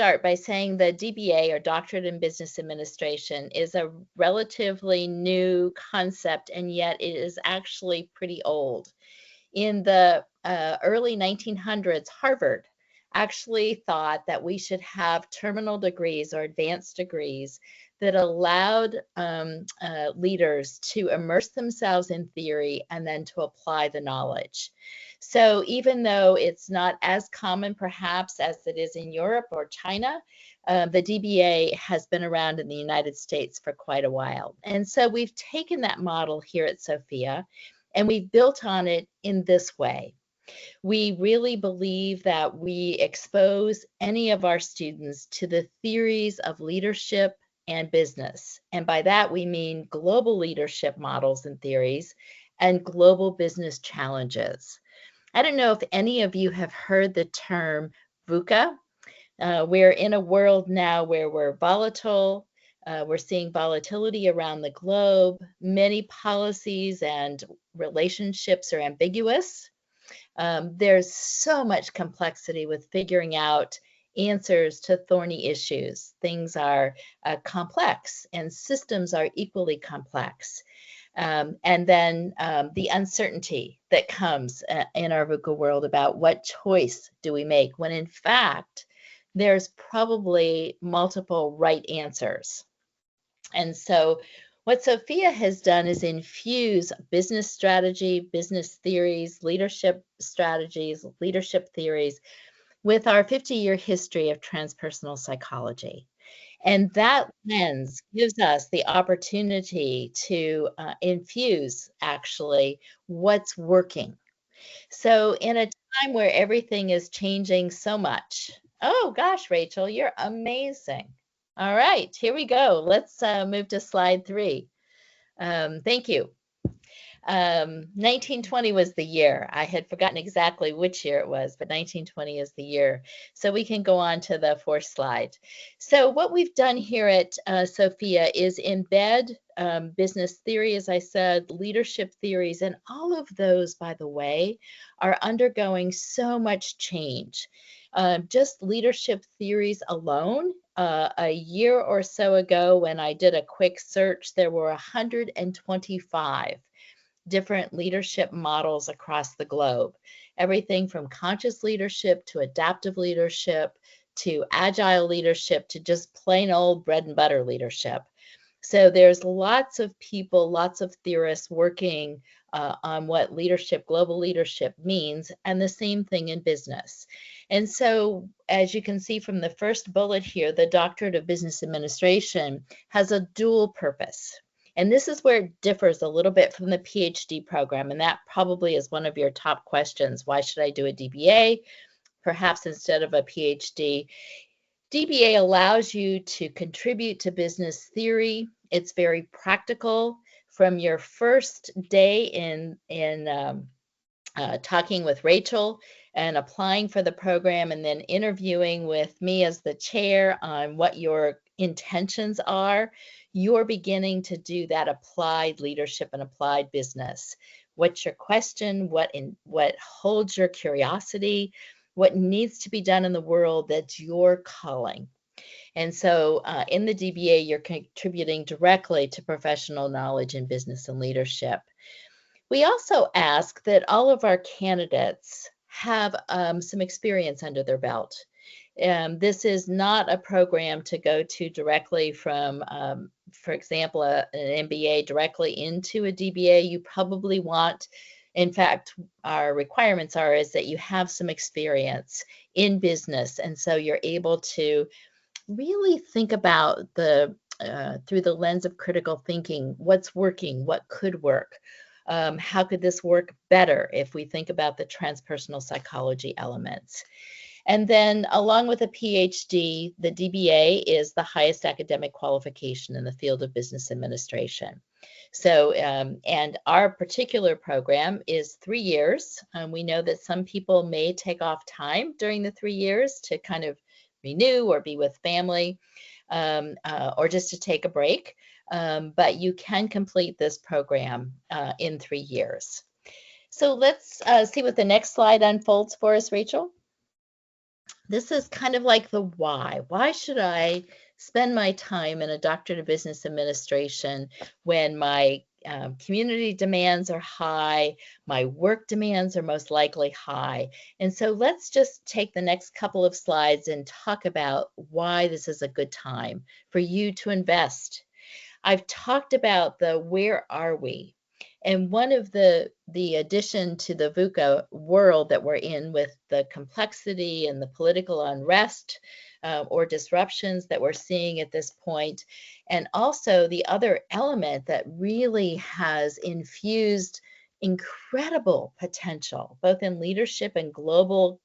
start by saying the DBA, or Doctorate in Business Administration, is a relatively new concept, and yet it is actually pretty old. In the early 1900s, Harvard actually thought that we should have terminal degrees or advanced degrees that allowed leaders to immerse themselves in theory and then to apply the knowledge. So even though it's not as common perhaps as it is in Europe or China, the DBA has been around in the United States for quite a while. And so we've taken that model here at Sofia and we've built on it in this way. We really believe that we expose any of our students to the theories of leadership and business. And by that, we mean global leadership models and theories and global business challenges. I don't know if any of you have heard the term VUCA. We're in a world now where we're volatile. We're seeing volatility around the globe. Many policies and relationships are ambiguous. There's so much complexity with figuring out answers to thorny issues. Things are complex and systems are equally complex. And then the uncertainty that comes in our VUCA world about what choice do we make, when in fact, there's probably multiple right answers. And so what Sofia has done is infuse business strategy, business theories, leadership strategies, leadership theories with our 50-year history of transpersonal psychology. And that lens gives us the opportunity to infuse actually what's working. So in a time where everything is changing so much, oh gosh, Rachel, you're amazing. All right, here we go. Let's move to slide 3. Thank you. 1920 was the year. I had forgotten exactly which year it was, but 1920 is the year. So we can go on to the 4th slide. So what we've done here at Sofia is embed business theory, as I said, leadership theories, and all of those, by the way, are undergoing so much change. Just leadership theories alone, a year or so ago when I did a quick search, there were 125 different leadership models across the globe. Everything from conscious leadership to adaptive leadership to agile leadership to just plain old bread and butter leadership. So there's lots of people, lots of theorists working on what leadership, global leadership means, and the same thing in business. And so, as you can see from the first bullet here, the Doctorate of Business Administration has a dual purpose. And this is where it differs a little bit from the PhD program, and that probably is one of your top questions. Why should I do a DBA, perhaps instead of a PhD? DBA allows you to contribute to business theory. It's very practical. From your first day in talking with Rachel and applying for the program and then interviewing with me as the chair on what your intentions are, you're beginning to do that applied leadership and applied business. What's your question? What holds your curiosity? What needs to be done in the world that's your calling? And so in the DBA, you're contributing directly to professional knowledge in business and leadership. We also ask that all of our candidates have some experience under their belt. This is not a program to go to directly from, for example, an MBA directly into a DBA. You probably want, in fact, our requirements is that you have some experience in business. And so you're able to really think about through the lens of critical thinking, what's working, what could work. How could this work better if we think about the transpersonal psychology elements? And then along with a PhD, the DBA is the highest academic qualification in the field of business administration. So, and our particular program is 3 years. We know that some people may take off time during the 3 years to kind of renew or be with family or just to take a break. But you can complete this program in 3 years. So let's see what the next slide unfolds for us, Rachel. this is kind of like the why. Why should I spend my time in a doctorate of business administration when my community demands are high, my work demands are most likely high? And so let's just take the next couple of slides and talk about why this is a good time for you to invest. I've talked about the where are we? And one of the addition to the VUCA world that we're in with the complexity and the political unrest or disruptions that we're seeing at this point, and also the other element that really has infused incredible potential, both in leadership and global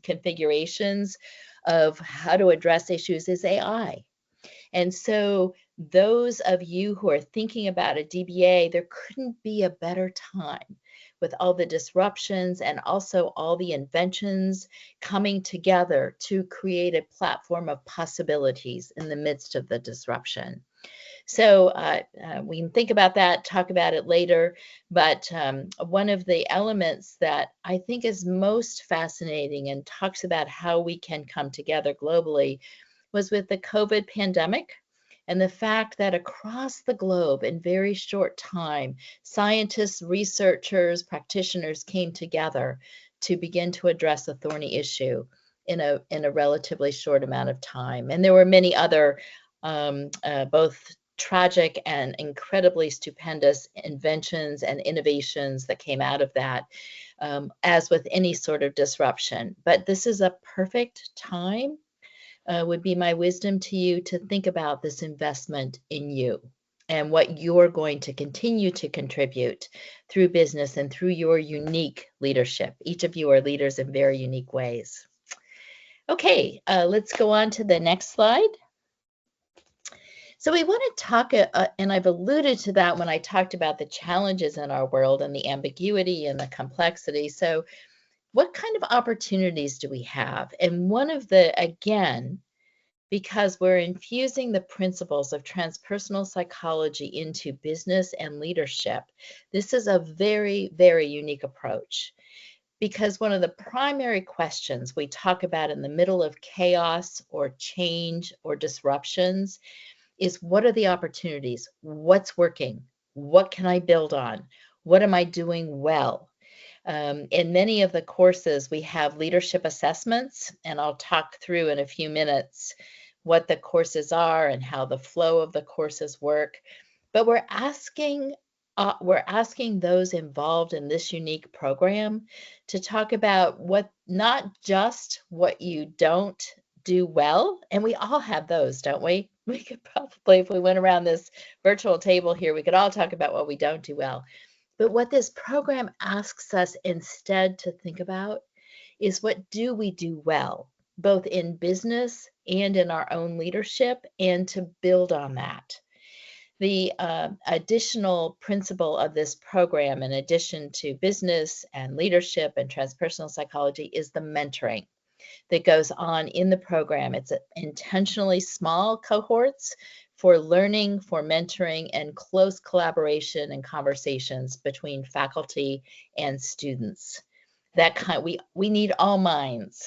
configurations of how to address issues, is AI. And so those of you who are thinking about a DBA, there couldn't be a better time with all the disruptions and also all the inventions coming together to create a platform of possibilities in the midst of the disruption. So we can think about that, talk about it later, but one of the elements that I think is most fascinating and talks about how we can come together globally was with the COVID pandemic and the fact that across the globe in very short time, scientists, researchers, practitioners came together to begin to address a thorny issue in a relatively short amount of time. And there were many other both tragic and incredibly stupendous inventions and innovations that came out of that, as with any sort of disruption. But this is a perfect time, would be my wisdom to you, to think about this investment in you and what you're going to continue to contribute through business and through your unique leadership. Each of you are leaders in very unique ways. Okay, let's go on to the next slide. So we want to talk, and I've alluded to that when I talked about the challenges in our world and the ambiguity and the complexity. So what kind of opportunities do we have? And one of the, again, because we're infusing the principles of transpersonal psychology into business and leadership, this is a very, very unique approach. Because one of the primary questions we talk about in the middle of chaos or change or disruptions is, what are the opportunities? What's working? What can I build on? What am I doing well? In many of the courses, we have leadership assessments, and I'll talk through in a few minutes what the courses are and how the flow of the courses work. But we're asking those involved in this unique program to talk about what, not just what you don't do well, and we all have those, don't we? We could probably, if we went around this virtual table here, we could all talk about what we don't do well. But what this program asks us instead to think about is, what do we do well, both in business and in our own leadership, and to build on that. The additional principle of this program, in addition to business and leadership and transpersonal psychology, is the mentoring that goes on in the program. It's intentionally small cohorts for learning, for mentoring, and close collaboration and conversations between faculty and students. That we need all minds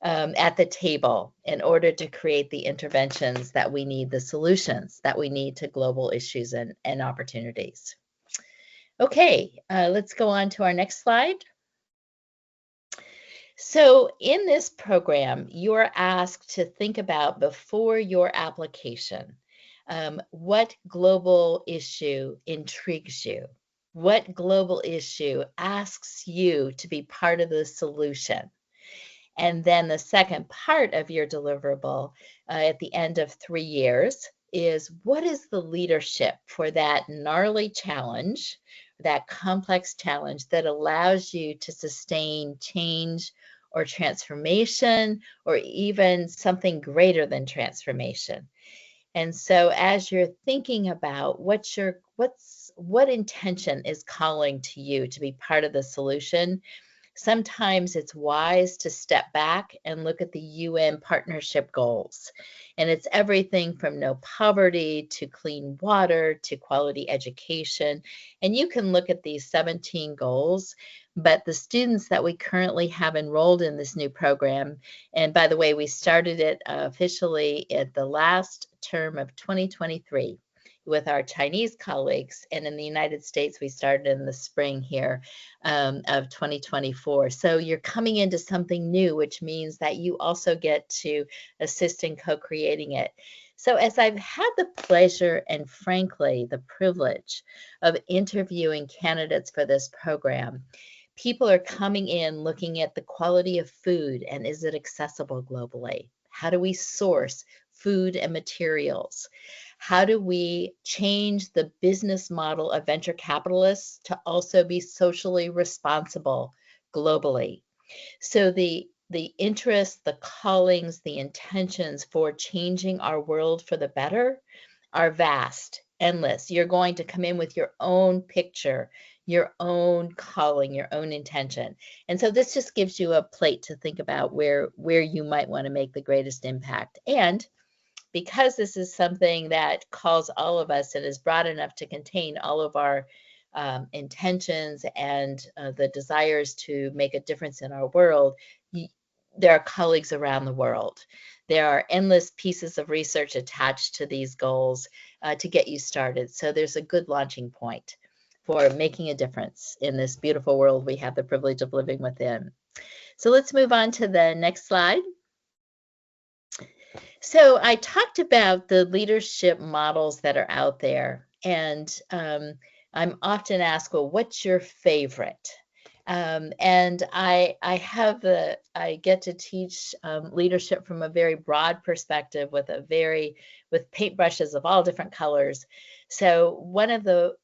at the table in order to create the interventions that we need, the solutions that we need to global issues and opportunities. Okay, let's go on to our next slide. So in this program, you're asked to think about, before your application, what global issue intrigues you? What global issue asks you to be part of the solution? And then the second part of your deliverable at the end of 3 years is, what is the leadership for that gnarly challenge, that complex challenge that allows you to sustain change or transformation, or even something greater than transformation? And so as you're thinking about what intention is calling to you to be part of the solution, sometimes it's wise to step back and look at the UN partnership goals. And it's everything from no poverty to clean water to quality education. And you can look at these 17 goals, But the students that we currently have enrolled in this new program, and by the way, we started it officially at the last term of 2023 with our Chinese colleagues, and in the United States, we started in the spring here of 2024. So you're coming into something new, which means that you also get to assist in co-creating it. So as I've had the pleasure and frankly, the privilege of interviewing candidates for this program, people are coming in looking at the quality of food and is it accessible globally? How do we source food and materials? How do we change the business model of venture capitalists to also be socially responsible globally? So the interests, the callings, the intentions for changing our world for the better are vast, endless. You're going to come in with your own picture, your own calling, your own intention. And so this just gives you a plate to think about where you might want to make the greatest impact. And because this is something that calls all of us and is broad enough to contain all of our intentions and the desires to make a difference in our world, there are colleagues around the world. There are endless pieces of research attached to these goals to get you started. So there's a good launching point for making a difference in this beautiful world we have the privilege of living within. So let's move on to the next slide. So I talked about the leadership models that are out there, and I'm often asked, well, what's your favorite? And I get to teach leadership from a very broad perspective with paintbrushes of all different colors. So one of the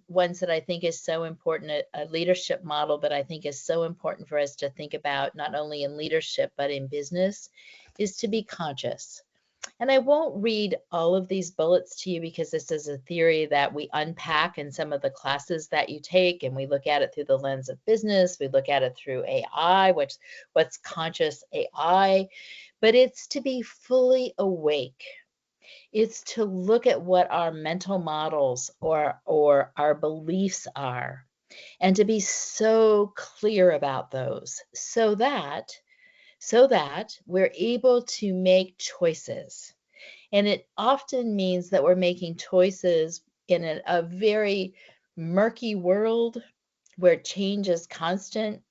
ones that I think is so important, a leadership model that I think is so important for us to think about, not only in leadership, but in business, is to be conscious. And I won't read all of these bullets to you because this is a theory that we unpack in some of the classes that you take, and we look at it through the lens of business. We look at it through AI, what's conscious AI, but it's to be fully awake. It's to look at what our mental models or our beliefs are, and to be so clear about those so that we're able to make choices. And it often means that we're making choices in a very murky world where change is constant.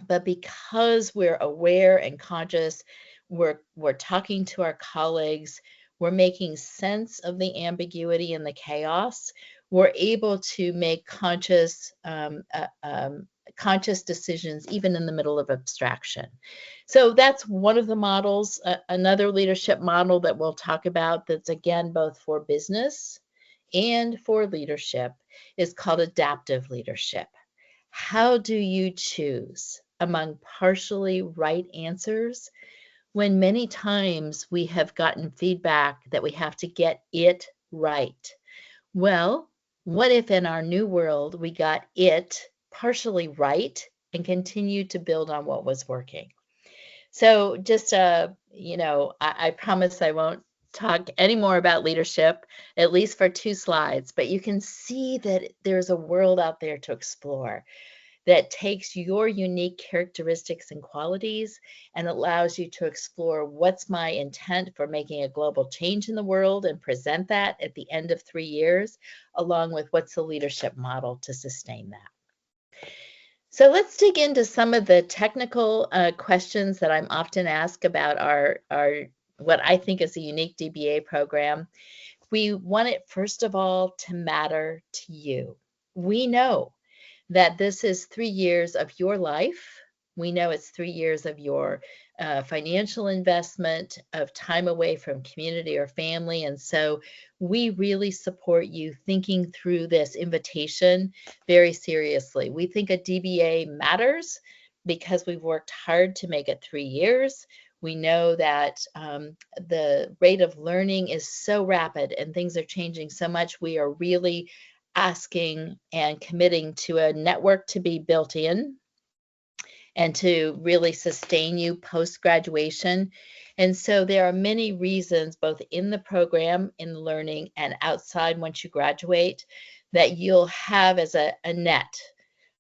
But because we're aware and conscious, we're talking to our colleagues, we're making sense of the ambiguity and the chaos, we're able to make conscious decisions even in the middle of abstraction. So that's one of the models. Another leadership model that we'll talk about that's again both for business and for leadership is called adaptive leadership. How do you choose among partially right answers when many times we have gotten feedback that we have to get it right? Well, what if in our new world we got it partially right and continued to build on what was working? So just, I promise I won't talk any more about leadership, at least for 2 slides, but you can see that there's a world out there to explore that takes your unique characteristics and qualities and allows you to explore what's my intent for making a global change in the world and present that at the end of 3 years, along with what's the leadership model to sustain that. So let's dig into some of the technical questions that I'm often asked about our what I think is a unique DBA program. We want it, first of all, to matter to you. We know that this is 3 years of your life. We know it's 3 years of your financial investment, of time away from community or family. And so we really support you thinking through this invitation very seriously. We think a DBA matters because we've worked hard to make it 3 years. We know that the rate of learning is so rapid and things are changing so much. We are really asking and committing to a network to be built in and to really sustain you post-graduation. And so there are many reasons, both in the program, in the learning, and outside once you graduate, that you'll have as a net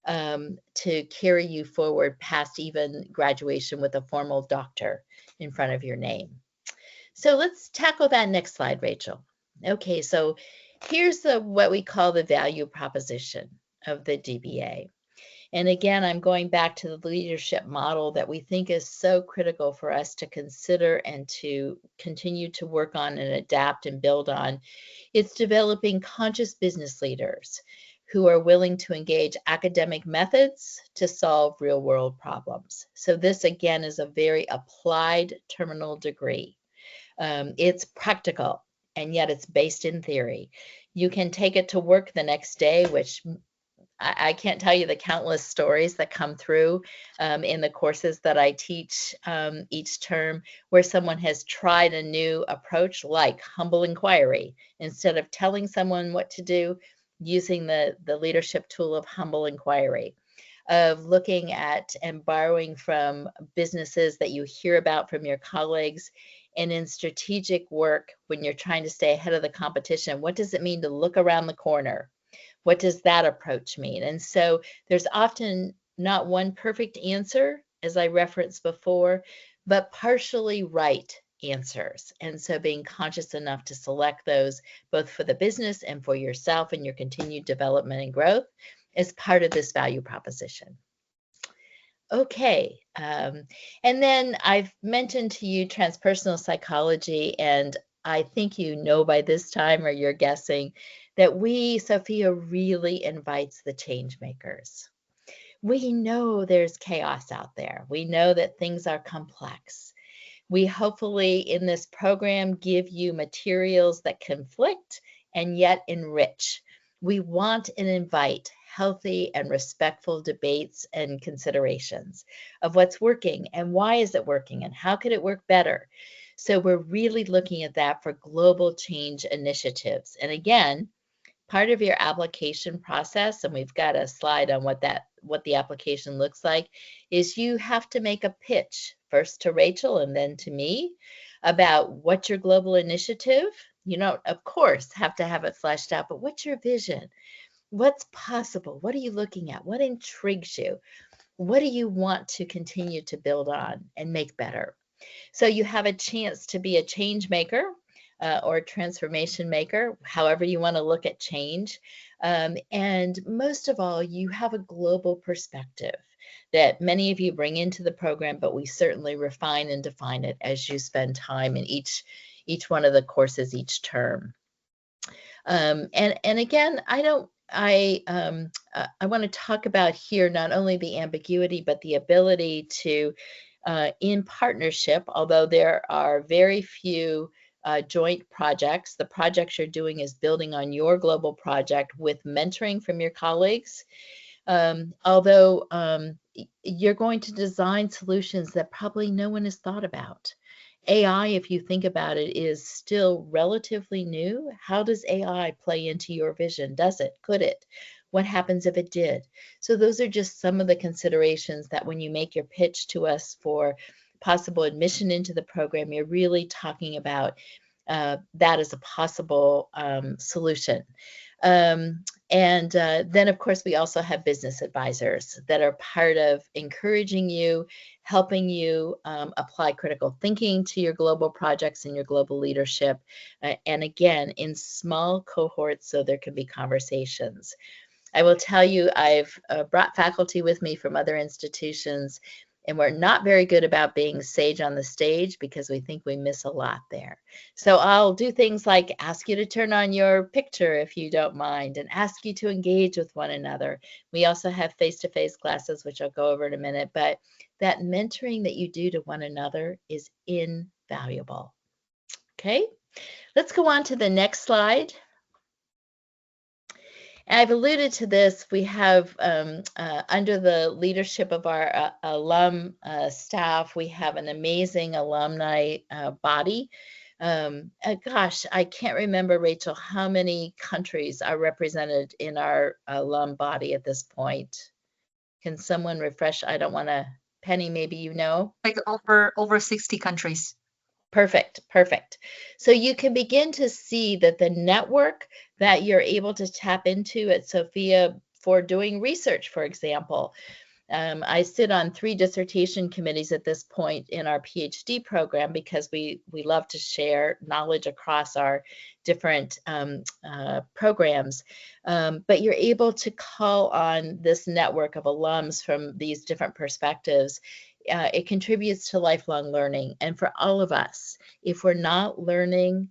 to carry you forward past even graduation with a formal doctor in front of your name. So let's tackle that next slide, Rachel. Okay, so here's what we call the value proposition of the DBA. And again, I'm going back to the leadership model that we think is so critical for us to consider and to continue to work on and adapt and build on. It's developing conscious business leaders who are willing to engage academic methods to solve real-world problems. So this, again, is a very applied terminal degree. It's practical, and yet it's based in theory. You can take it to work the next day, which I can't tell you the countless stories that come through in the courses that I teach each term, where someone has tried a new approach like humble inquiry. Instead of telling someone what to do, using the leadership tool of humble inquiry, of looking at and borrowing from businesses that you hear about from your colleagues. And in strategic work, when you're trying to stay ahead of the competition, what does it mean to look around the corner? What does that approach mean? And so there's often not one perfect answer, as I referenced before, but partially right answers. And so being conscious enough to select those both for the business and for yourself and your continued development and growth is part of this value proposition. Okay, and then I've mentioned to you transpersonal psychology, and I think you know by this time, or you're guessing, that Sofia really invites the change makers. We know there's chaos out there. We know that things are complex. We hopefully in this program give you materials that conflict and yet enrich. We want and invite healthy and respectful debates and considerations of what's working and why is it working and how could it work better. So we're really looking at that for global change initiatives. And again, part of your application process, and we've got a slide on what the application looks like, is you have to make a pitch first to Rachel and then to me about what's your global initiative. You don't, of course, have to have it fleshed out, but what's your vision? What's possible? What are you looking at? What intrigues you? What do you want to continue to build on and make better? So you have a chance to be a change maker or a transformation maker, however you want to look at change. And most of all, you have a global perspective that many of you bring into the program, but we certainly refine and define it as you spend time in each one of the courses each term. And again, I want to talk about here not only the ambiguity, but the ability to, in partnership, although there are very few joint projects, the projects you're doing is building on your global project with mentoring from your colleagues. Although you're going to design solutions that probably no one has thought about. AI, if you think about it, is still relatively new. How does AI play into your vision? Does it? Could it? What happens if it did? So those are just some of the considerations that when you make your pitch to us for possible admission into the program, you're really talking about that as a possible solution. And then, of course, we also have business advisors that are part of encouraging you, helping you apply critical thinking to your global projects and your global leadership. And again, in small cohorts, so there can be conversations. I will tell you, I've brought faculty with me from other institutions, and we're not very good about being sage on the stage because we think we miss a lot there. So I'll do things like ask you to turn on your picture if you don't mind, and ask you to engage with one another. We also have face-to-face classes, which I'll go over in a minute, but that mentoring that you do to one another is invaluable. Okay, let's go on to the next slide. I've alluded to this. We have, under the leadership of our alum staff, we have an amazing alumni body. Gosh, I can't remember, Rachel, how many countries are represented in our alum body at this point. Can someone refresh? I don't want to, Penny, maybe you know? Like over 60 countries. Perfect, perfect. So you can begin to see that the network that you're able to tap into at Sofia for doing research, for example. I sit on 3 dissertation committees at this point in our PhD program because we love to share knowledge across our different programs. But you're able to call on this network of alums from these different perspectives. It contributes to lifelong learning. And for all of us, if we're not learning,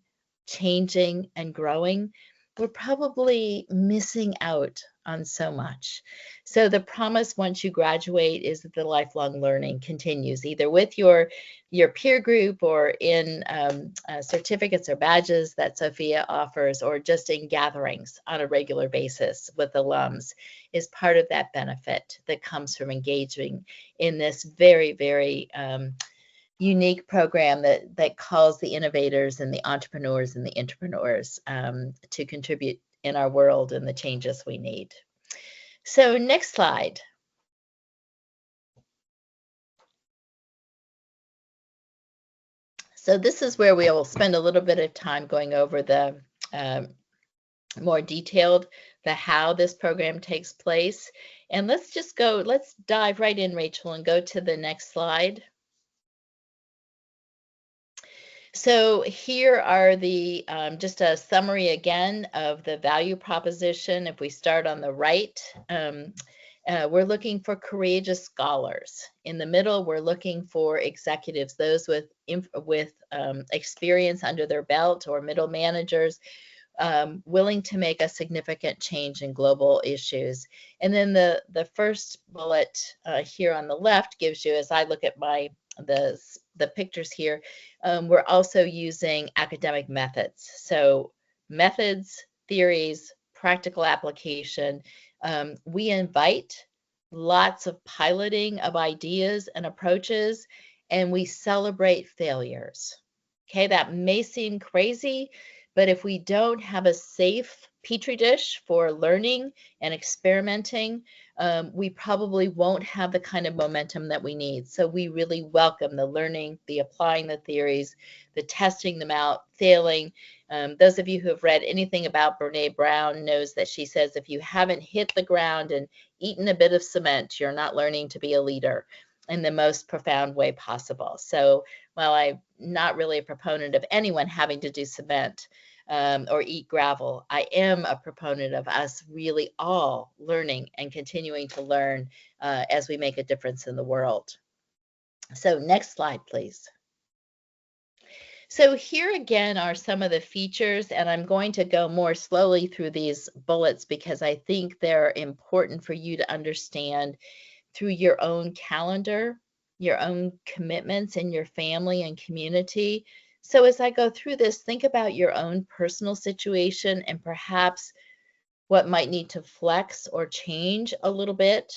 changing, and growing, we're probably missing out on so much. So the promise once you graduate is that the lifelong learning continues, either with your peer group or in certificates or badges that Sofia offers, or just in gatherings on a regular basis with alums, is part of that benefit that comes from engaging in this very, very unique program that calls the innovators and the entrepreneurs and the entrepreneurs to contribute in our world and the changes we need. So next slide. So this is where we'll spend a little bit of time going over the more detailed, the how this program takes place. And let's dive right in, Rachel, and go to the next slide. So here are the just a summary again of the value proposition. If we start on the right, we're looking for courageous scholars. In the middle, we're looking for executives, those with experience under their belt, or middle managers, willing to make a significant change in global issues. And then the first bullet here on the left gives you, as I look at the pictures here, we're also using academic methods. So methods, theories, practical application. We invite lots of piloting of ideas and approaches, and we celebrate failures. Okay, that may seem crazy, but if we don't have a safe petri dish for learning and experimenting, we probably won't have the kind of momentum that we need. So we really welcome the learning, the applying the theories, the testing them out, failing. Those of you who have read anything about Brene Brown knows that she says if you haven't hit the ground and eaten a bit of cement, you're not learning to be a leader in the most profound way possible. So while I'm not really a proponent of anyone having to do cement or eat gravel, I am a proponent of us really all learning and continuing to learn as we make a difference in the world. So next slide, please. So here again are some of the features, and I'm going to go more slowly through these bullets because I think they're important for you to understand through your own calendar, your own commitments in your family and community. So as I go through this, think about your own personal situation and perhaps what might need to flex or change a little bit.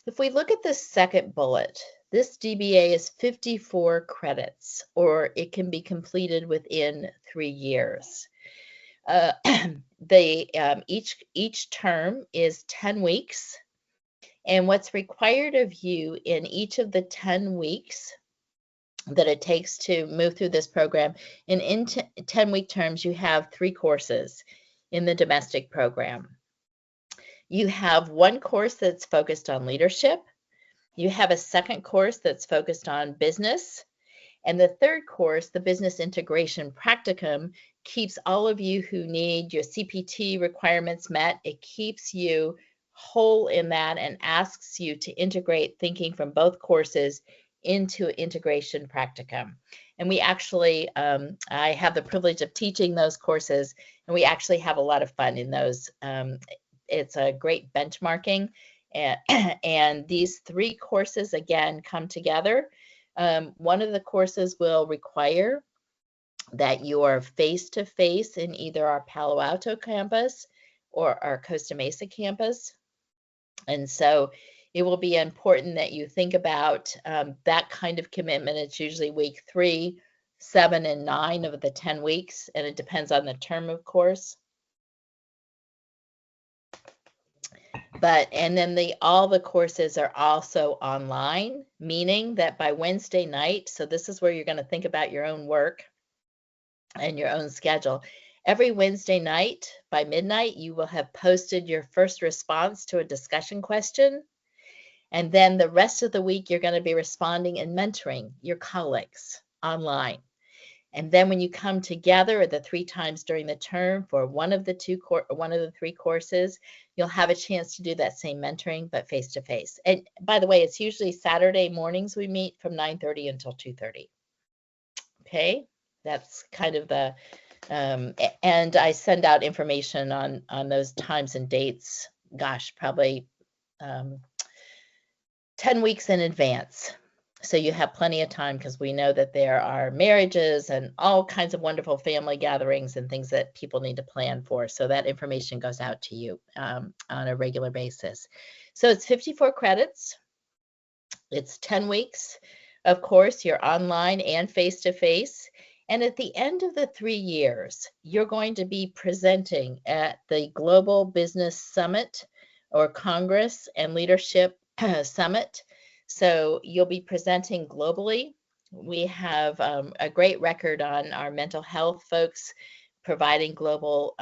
If we look at the second bullet, this DBA is 54 credits, or it can be completed within 3 years. Each term is 10 weeks. And what's required of you in each of the 10 weeks that it takes to move through this program, in 10-week terms, you have 3 courses in the domestic program. You have one course that's focused on leadership. You have a second course that's focused on business. And the third course, the business integration practicum, keeps all of you who need your CPT requirements met. It keeps you whole in that and asks you to integrate thinking from both courses into integration practicum. And we actually, I have the privilege of teaching those courses, and we actually have a lot of fun in those. It's a great benchmarking, and these 3 courses again come together. One of the courses will require that you are face-to-face in either our Palo Alto campus or our Costa Mesa campus. And so it will be important that you think about that kind of commitment. It's usually week 3, 7, and 9 of the 10 weeks, and it depends on the term, of course. And then all the courses are also online, meaning that by Wednesday night, so this is where you're going to think about your own work and your own schedule. Every Wednesday night by midnight, you will have posted your first response to a discussion question. And then the rest of the week, you're going to be responding and mentoring your colleagues online. And then when you come together the 3 times during the term for one of the 3 courses, you'll have a chance to do that same mentoring, but face to face. And by the way, it's usually Saturday mornings we meet from 9:30 until 2:30. Okay, that's kind of the, and I send out information on those times and dates, gosh, probably 10 weeks in advance. So you have plenty of time because we know that there are marriages and all kinds of wonderful family gatherings and things that people need to plan for. So that information goes out to you on a regular basis. So it's 54 credits. It's 10 weeks. Of course, you're online and face-to-face. And at the end of the 3 years, you're going to be presenting at the Global Business Summit or Congress and Leadership Summit. So you'll be presenting globally. We have a great record on our mental health folks providing global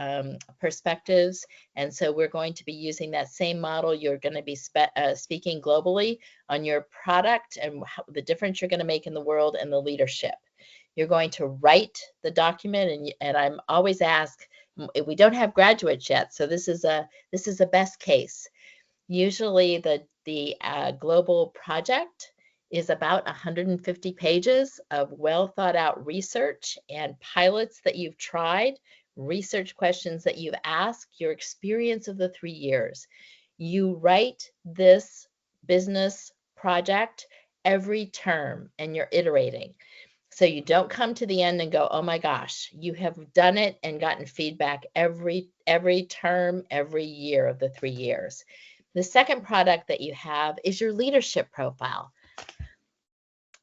perspectives. And so we're going to be using that same model. You're going to be speaking globally on your product and the difference you're going to make in the world and the leadership. You're going to write the document, and I'm always asked, we don't have graduates yet, so this is a best case. Usually the global project is about 150 pages of well thought out research and pilots that you've tried, research questions that you've asked, your experience of the 3 years. You write this business project every term and you're iterating. So you don't come to the end and go, oh my gosh, you have done it and gotten feedback every term, every year of the 3 years. The second product that you have is your leadership profile.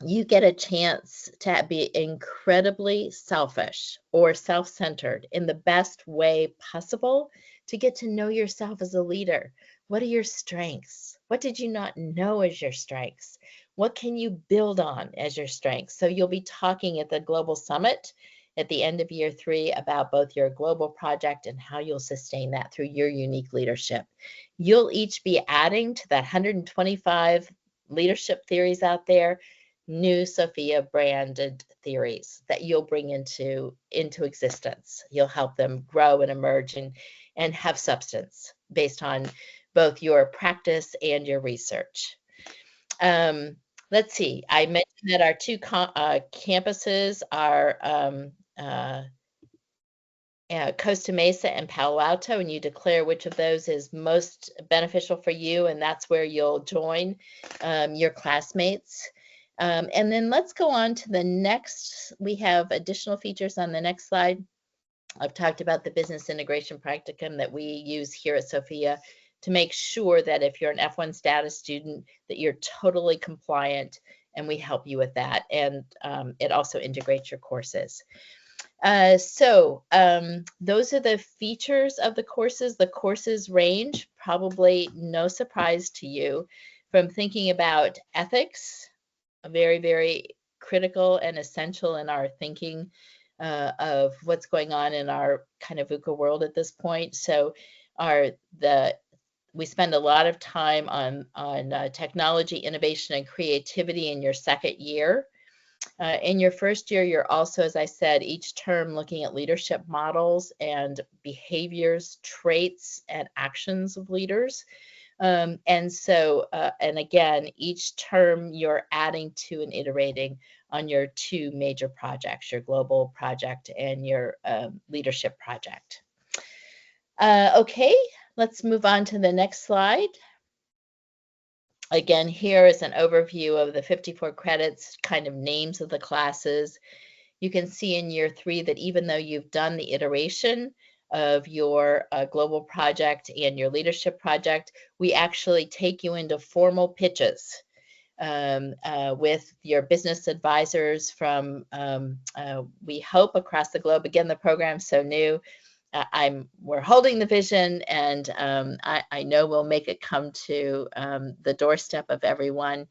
You get a chance to be incredibly selfish or self-centered in the best way possible to get to know yourself as a leader. What are your strengths? What did you not know as your strengths? What can you build on as your strengths? So you'll be talking at the Global Summit at the end of year 3 about both your global project and how you'll sustain that through your unique leadership. You'll each be adding to that 125 leadership theories out there, new Sofia branded theories that you'll bring into existence. You'll help them grow and emerge and have substance based on both your practice and your research. Let's see, I mentioned that our 2 campuses are Costa Mesa and Palo Alto, and you declare which of those is most beneficial for you, and that's where you'll join your classmates. And then let's go on to the next. We have additional features on the next slide. I've talked about the business integration practicum that we use here at Sofia to make sure that if you're an F1 status student, that you're totally compliant, and we help you with that. And it also integrates your courses. So those are the features of the courses. The courses range, probably no surprise to you, from thinking about ethics, very, very critical and essential in our thinking of what's going on in our kind of VUCA world at this point. So we spend a lot of time on technology, innovation, and creativity in your second year. In your first year, you're also, as I said, each term looking at leadership models and behaviors, traits, and actions of leaders. And again, each term you're adding to and iterating on your 2 major projects, your global project and your leadership project. Okay, let's move on to the next slide. Again, here is an overview of the 54 credits, kind of names of the classes. You can see in year 3 that even though you've done the iteration of your global project and your leadership project, we actually take you into formal pitches with your business advisors from, we hope, across the globe. Again, the program's so new. we're holding the vision, and I know we'll make it come to the doorstep of everyone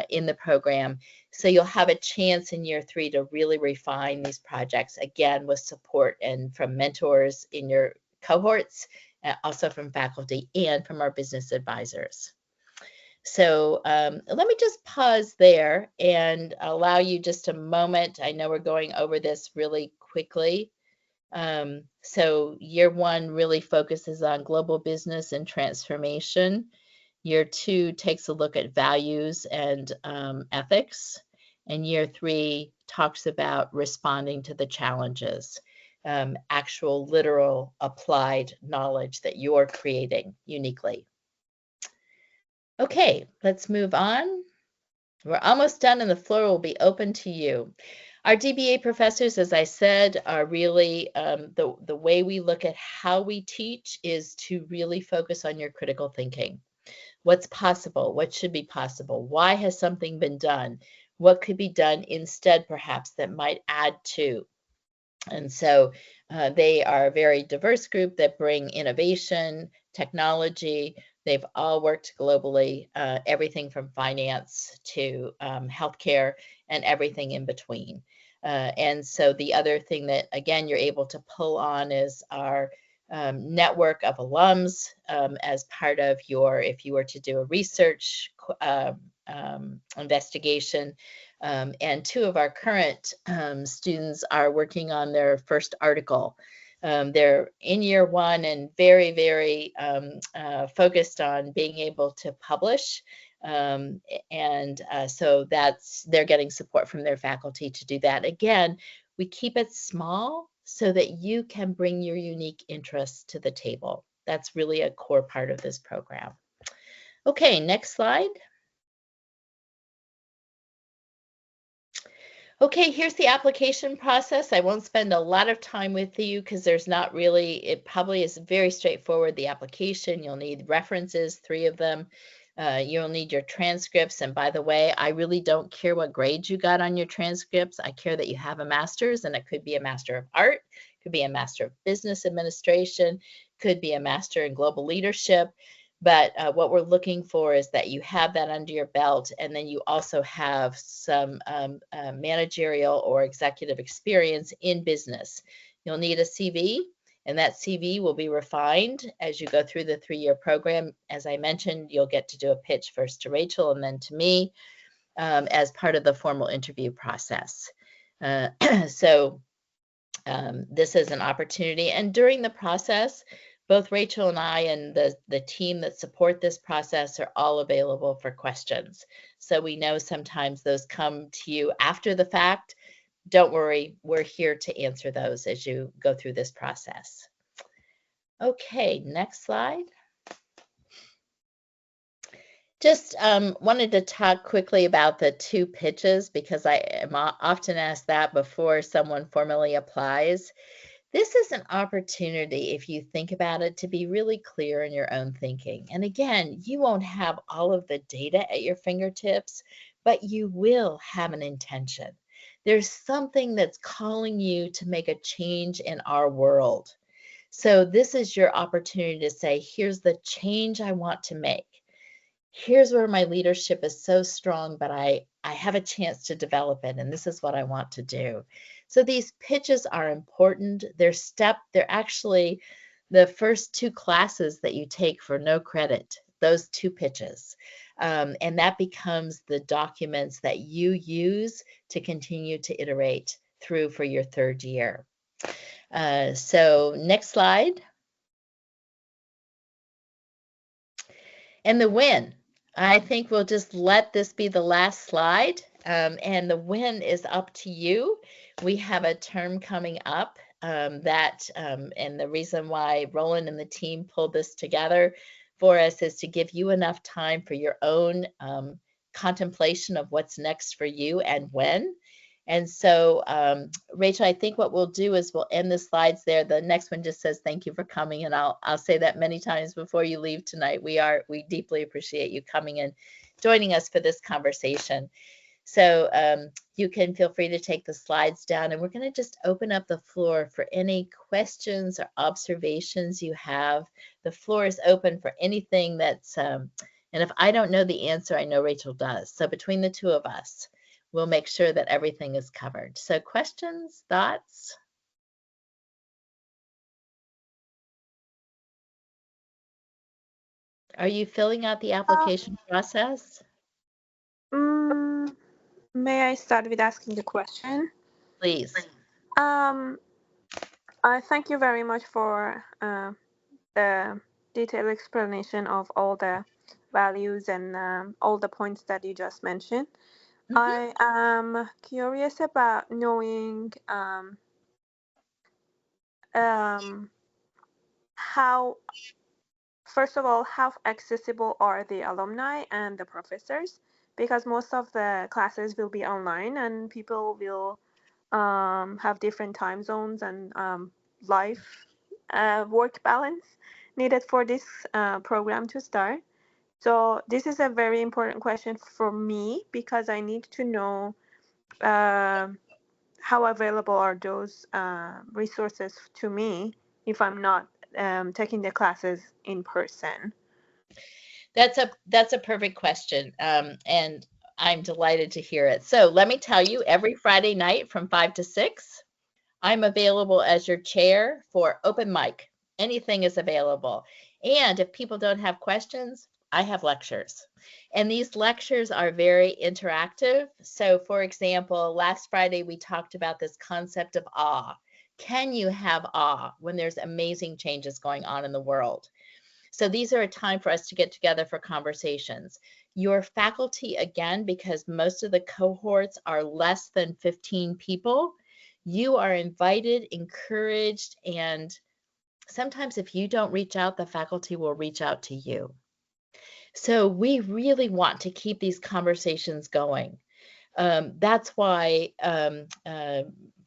in the program. So you'll have a chance in year 3 to really refine these projects, again, with support and from mentors in your cohorts, also from faculty and from our business advisors. So let me just pause there and allow you just a moment. I know we're going over this really quickly. So year 1 really focuses on global business and transformation. Year 2 takes a look at values and ethics. And year 3 talks about responding to the challenges, actual, literal, applied knowledge that you're creating uniquely. Okay, let's move on. We're almost done and the floor will be open to you. Our DBA professors, as I said, are really, the way we look at how we teach is to really focus on your critical thinking. What's possible? What should be possible? Why has something been done? What could be done instead, perhaps, that might add to? And so they are a very diverse group that bring innovation, technology. They've all worked globally, everything from finance to healthcare and everything in between. And so the other thing that, again, you're able to pull on is our network of alums as part of your, if you were to do a research investigation. And 2 of our current students are working on their first article. They're in year 1 and very, very focused on being able to publish. So they're getting support from their faculty to do that. Again, we keep it small so that you can bring your unique interests to the table. That's really a core part of this program. Okay, next slide. Okay, here's the application process. I won't spend a lot of time with you because there's not really, it probably is very straightforward, the application. You'll need references, 3 of them. You'll need your transcripts. And by the way, I really don't care what grades you got on your transcripts. I care that you have a master's, and it could be a Master of Art, could be a Master of Business Administration, could be a Master in Global Leadership. But what we're looking for is that you have that under your belt, and then you also have some managerial or executive experience in business. You'll need a CV, and that CV will be refined as you go through the 3-year program. As I mentioned, you'll get to do a pitch first to Rachel and then to me as part of the formal interview process. So this is an opportunity, and during the process, both Rachel and I and the team that support this process are all available for questions. So we know sometimes those come to you after the fact. Don't worry, we're here to answer those as you go through this process. Okay, next slide. Just wanted to talk quickly about the 2 pitches because I am often asked that before someone formally applies. This is an opportunity, if you think about it, to be really clear in your own thinking. And again, you won't have all of the data at your fingertips, but you will have an intention. There's something that's calling you to make a change in our world. So this is your opportunity to say, here's the change I want to make. Here's where my leadership is so strong, but I have a chance to develop it, and this is what I want to do. So these pitches are important. They're actually the first 2 classes that you take for no credit, those 2 pitches. And that becomes the documents that you use to continue to iterate through for your 3rd year. So next slide. And the win. I think we'll just let this be the last slide. And the win is up to you. We have a term coming up and the reason why Roland and the team pulled this together for us is to give you enough time for your own contemplation of what's next for you and when. And so, Rachel, I think what we'll do is we'll end the slides there. The next one just says, thank you for coming. And I'll say that many times before you leave tonight. We deeply appreciate you coming and joining us for this conversation. So you can feel free to take the slides down, and we're going to just open up the floor for any questions or observations you have. The floor is open for anything that's, and if I don't know the answer, I know Rachel does. So between the two of us, we'll make sure that everything is covered. So questions, thoughts? Are you filling out the application process? May I start with asking the question? Please. I thank you very much for the detailed explanation of all the values and all the points that you just mentioned. I am curious about knowing how, first of all, how accessible are the alumni and the professors? Because most of the classes will be online and people will have different time zones and life work balance needed for this program to start. So this is a very important question for me because I need to know how available are those resources to me if I'm not taking the classes in person. That's a perfect question, and I'm delighted to hear it. So let me tell you, every Friday night from 5 to 6, I'm available as your chair for open mic. Anything is available. And if people don't have questions, I have lectures. And these lectures are very interactive. So for example, last Friday we talked about this concept of awe. Can you have awe when there's amazing changes going on in the world? So these are a time for us to get together for conversations. Your faculty, again, because most of the cohorts are less than 15 people, you are invited, encouraged, and sometimes if you don't reach out, the faculty will reach out to you. So we really want to keep these conversations going. That's why,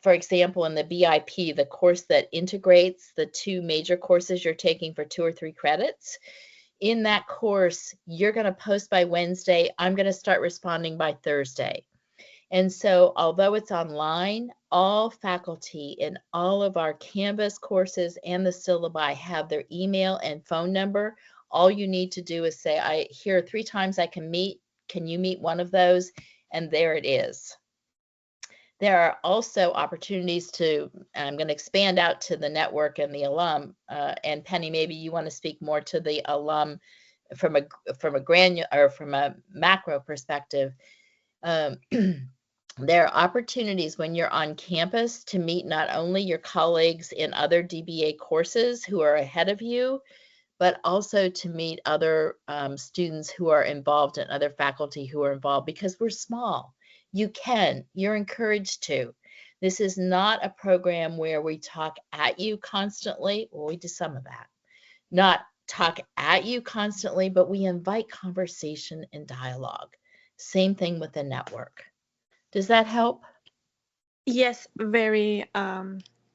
for example, in the BIP, the course that integrates the two major courses you're taking for 2 or 3 credits, in that course, you're going to post by Wednesday. I'm going to start responding by Thursday. And so although it's online, all faculty in all of our Canvas courses and the syllabi have their email and phone number. All you need to do is say, here are 3 times I can meet. Can you meet one of those? And there it is. There are also opportunities to, I'm going to expand out to the network and the alum. And Penny, maybe you want to speak more to the alum from a granular or from a macro perspective. There are opportunities when you're on campus to meet not only your colleagues in other DBA courses who are ahead of you, but also to meet other students who are involved and other faculty who are involved because we're small. You're encouraged to. This is not a program where we talk at you constantly. Well, we do some of that. Not talk at you constantly, but we invite conversation and dialogue. Same thing with the network. Does that help? Yes, very,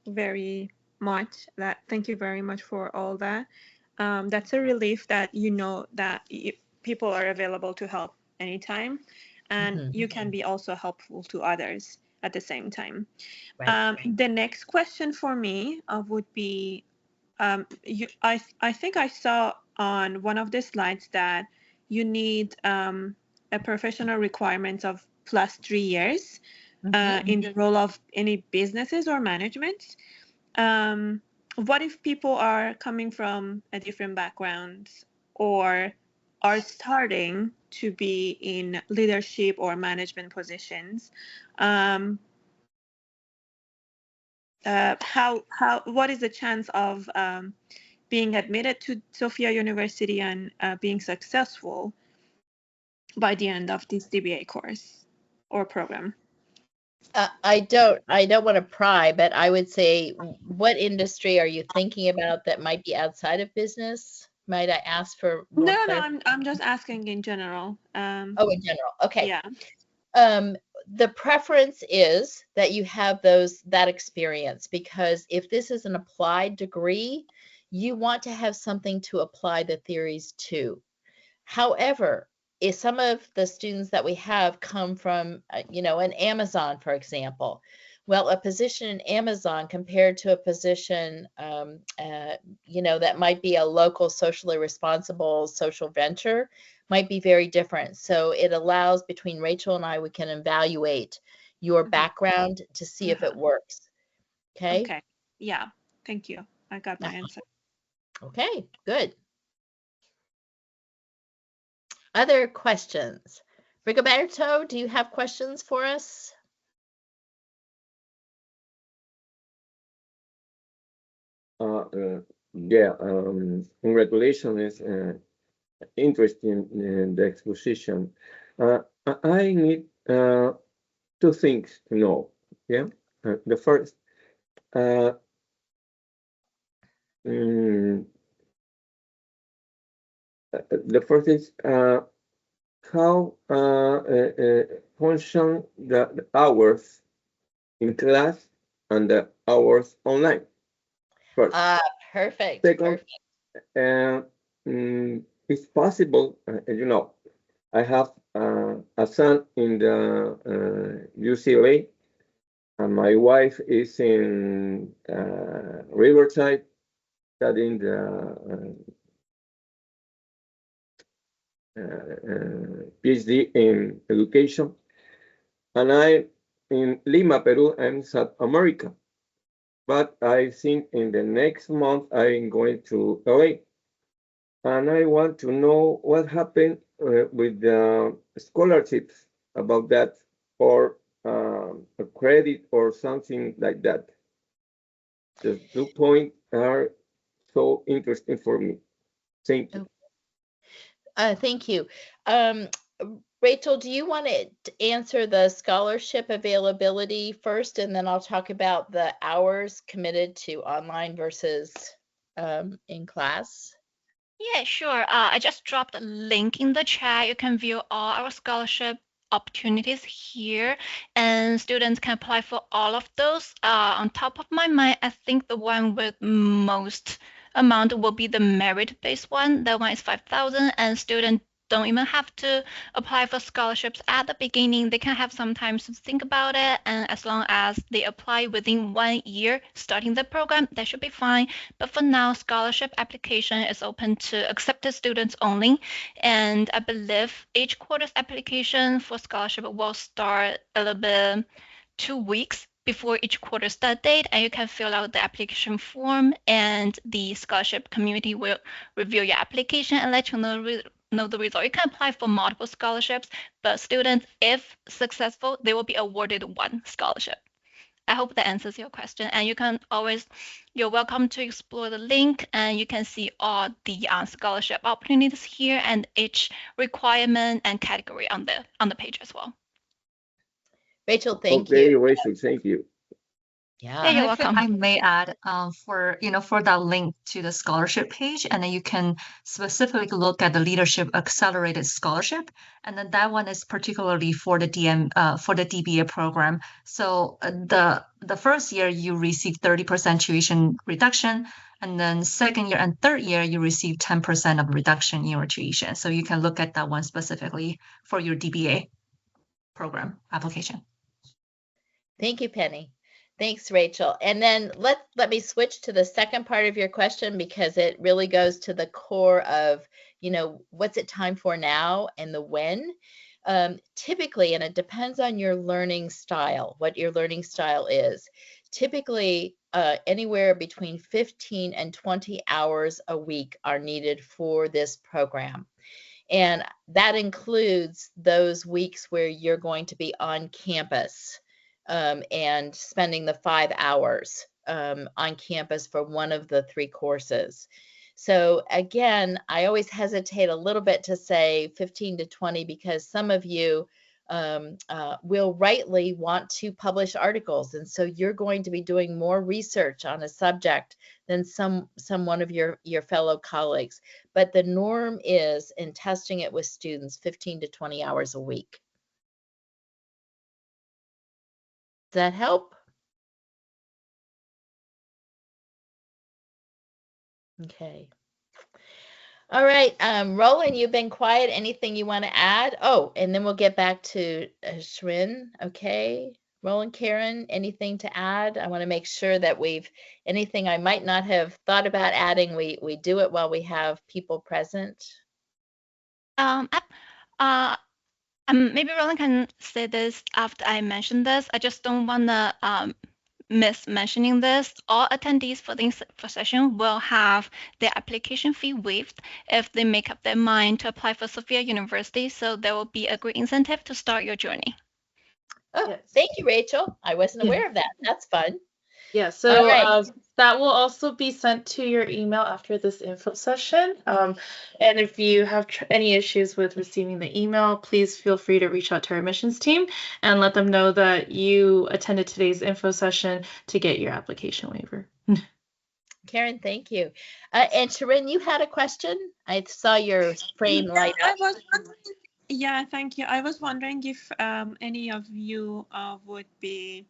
very much. Thank you very much for all that. That's a relief that you know that people are available to help anytime, and you can be also helpful to others at the same time. Right. The next question for me would be, I think I saw on one of the slides that you need a professional requirement of +3 years in the role of any businesses or management. What if people are coming from a different background or are starting to be in leadership or management positions? What is the chance of being admitted to Sofia University and being successful by the end of this DBA course or program? I don't want to pry, but I would say, what industry are you thinking about that might be outside of business? Might I ask for more No, clarity? I'm just asking in general. Oh, in general. Okay. Yeah. The preference is that you have that experience, because if this is an applied degree, you want to have something to apply the theories to. However, if some of the students that we have come from, an Amazon, for example. Well, a position in Amazon compared to a position, that might be a local socially responsible social venture might be very different. So it allows between Rachel and I, we can evaluate your background to see if it works. Okay? Okay. Yeah. Thank you. I got my answer. Okay, good. Other questions? Rigoberto, do you have questions for us? Yeah, congratulations. Interesting the exposition. I need two things to know. Yeah, the first, is how function the hours in class and the hours online. First. Perfect. Second, Perfect. it's possible, I have a son in the UCLA, and my wife is in Riverside studying the PhD in education. And I in Lima, Peru, I'm South America. But I think in the next month I'm going to LA. And I want to know what happened with the scholarships about that, or a credit or something like that. The 2 points are so interesting for me. Thank you. Thank you. Rachel, do you want to answer the scholarship availability first, and then I'll talk about the hours committed to online versus in class? Yeah, sure. I just dropped a link in the chat. You can view all our scholarship opportunities here, and students can apply for all of those. On top of my mind, I think the one with most amount will be the merit-based one. That one is 5,000, and students don't even have to apply for scholarships at the beginning. They can have some time to think about it, and as long as they apply within 1 year starting the program, that should be fine. But for now, scholarship application is open to accepted students only, and I believe each quarter's application for scholarship will start a little bit 2 weeks before each quarter start date, and you can fill out the application form, and the scholarship community will review your application and let you know the result. You can apply for multiple scholarships, but students, if successful, they will be awarded one scholarship. I hope that answers your question. And you're welcome to explore the link, and you can see all the scholarship opportunities here and each requirement and category on the page as well. Rachel, thank Okay, you. Rachel, thank you. Yeah, you're welcome. I may add for that link to the scholarship page, and then you can specifically look at the Leadership Accelerated Scholarship, and then that one is particularly for the DBA program. So the first year you receive 30% tuition reduction, and then second year and third year you receive 10% of reduction in your tuition. So you can look at that one specifically for your DBA program application. Thank you, Penny. Thanks, Rachel. And then let me switch to the second part of your question, because it really goes to the core of, what's it time for now and the when. Typically, and it depends on your learning style, what your learning style is. Typically, anywhere between 15 and 20 hours a week are needed for this program. And that includes those weeks where you're going to be on campus. And spending the 5 hours on campus for one of the 3 courses. So again, I always hesitate a little bit to say 15 to 20, because some of you will rightly want to publish articles. And so you're going to be doing more research on a subject than one of your fellow colleagues. But the norm is, in testing it with students, 15 to 20 hours a week. Does that help? Okay. All right, Roland, you've been quiet. Anything you want to add? Oh, and then we'll get back to Shrin. Okay. Roland, Karen, anything to add? I want to make sure that anything I might not have thought about adding, we do it while we have people present. Maybe Roland can say this after I mention this. I just don't want to miss mentioning this. All attendees for the info session will have their application fee waived if they make up their mind to apply for Sofia University. So there will be a great incentive to start your journey. Oh, Yes. thank you, Rachel. I wasn't aware of that. That's fun. Yeah, All so right. that will also be sent to your email after this info session. And if you have any issues with receiving the email, please feel free to reach out to our admissions team and let them know that you attended today's info session to get your application waiver. Karen, thank you. And Sharon, you had a question? I saw your frame light up. I was wondering, yeah, thank you. I was wondering if any of you would be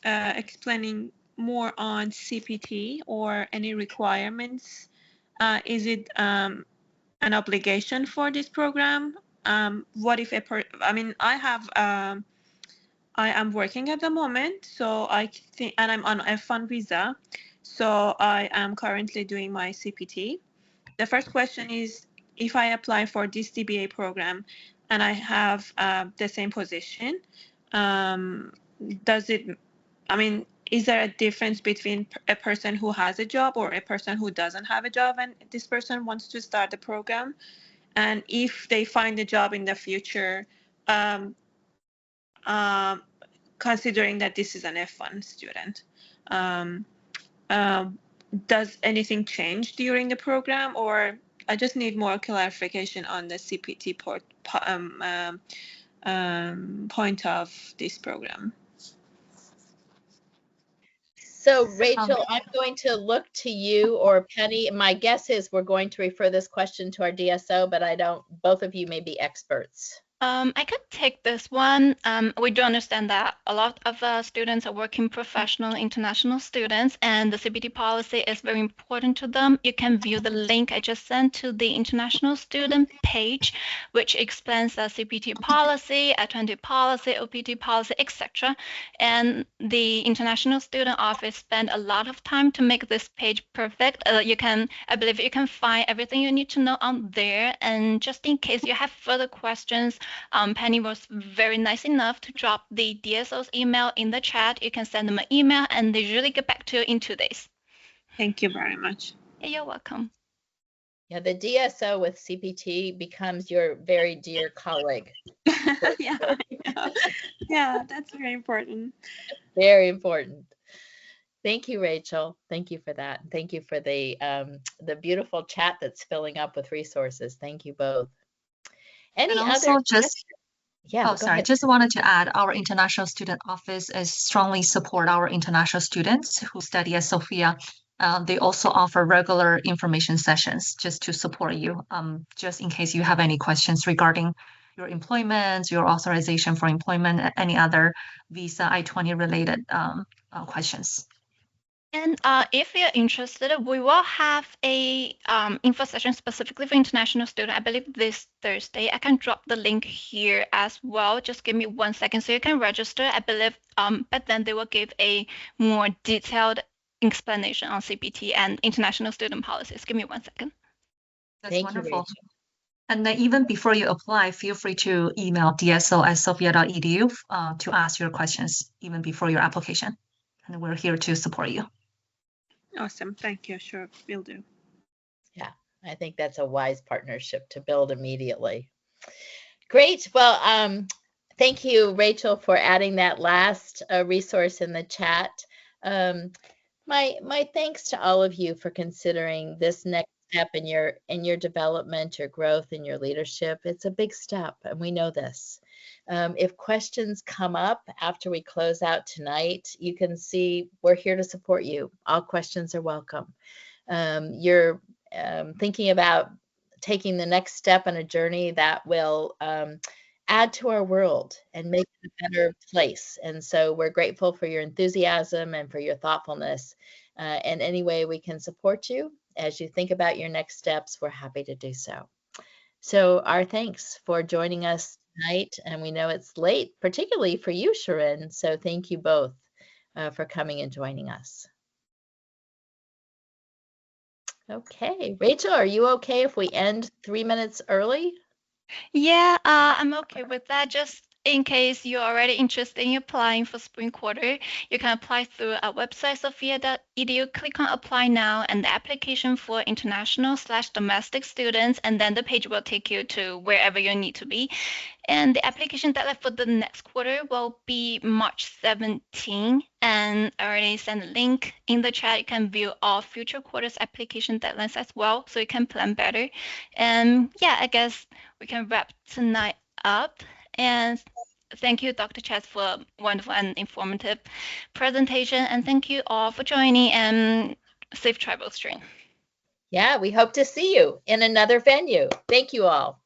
explaining more on CPT or any requirements. Is it an obligation for this program? What if I mean, I am working at the moment, so I think, and I'm on F1 visa, so I am currently doing my CPT. The first question is, if I apply for this DBA program and I have the same position, is there a difference between a person who has a job or a person who doesn't have a job and this person wants to start the program? And if they find a job in the future, considering that this is an F1 student, does anything change during the program, or I just need more clarification on the CPT point of this program. So Rachel, I'm going to look to you or Penny. My guess is we're going to refer this question to our DSO, but both of you may be experts. I could take this one. We do understand that a lot of students are working professional international students, and the CPT policy is very important to them. You can view the link I just sent to the international student page, which explains the CPT policy, F20 policy, OPT policy, etc. And the international student office spent a lot of time to make this page perfect. I believe you can find everything you need to know on there. And just in case you have further questions, Penny was very nice enough to drop the DSO's email in the chat. You can send them an email and they usually get back to you in 2 days. Thank you very much. You're welcome. Yeah, the DSO with CPT becomes your very dear colleague. Yeah, yeah, that's very important. Very important. Thank you, Rachel. Thank you for that. Thank you for the beautiful chat that's filling up with resources. Thank you both. Any other? Yeah, just wanted to add, our international student office is strongly support our international students who study at Sofia. They also offer regular information sessions just to support you, just in case you have any questions regarding your employment, your authorization for employment, any other visa I-20 related questions. And if you're interested, we will have a info session specifically for international students, I believe this Thursday. I can drop the link here as well. Just give me 1 second so you can register. I believe but then they will give a more detailed explanation on CPT and international student policies. Give me 1 second. That's wonderful. And then even before you apply, feel free to email dso@sofia.edu to ask your questions even before your application. And we're here to support you. Awesome. Thank you. Sure, will do. Yeah, I think that's a wise partnership to build immediately. Great. Well, thank you, Rachel, for adding that last resource in the chat. My thanks to all of you for considering this next step in your development, your growth, and your leadership. It's a big step, and we know this. If questions come up after we close out tonight, you can see we're here to support you. All questions are welcome. You're thinking about taking the next step on a journey that will add to our world and make it a better place. And so we're grateful for your enthusiasm and for your thoughtfulness. And any way we can support you, as you think about your next steps, we're happy to do so. So our thanks for joining us tonight. And we know it's late, particularly for you, Sharon. So thank you both for coming and joining us. Okay, Rachel, are you okay if we end 3 minutes early? Yeah, I'm okay with that. Just in case you're already interested in applying for spring quarter, you can apply through our website, sofia.edu. Click on apply now and the application for international/domestic students, and then the page will take you to wherever you need to be. And the application deadline for the next quarter will be March 17. And I already sent a link in the chat. You can view all future quarters application deadlines as well, so you can plan better. And yeah, I guess we can wrap tonight up. And thank you, Dr. Chess, for a wonderful and informative presentation. And thank you all for joining, and safe travels, Train. Yeah, we hope to see you in another venue. Thank you all.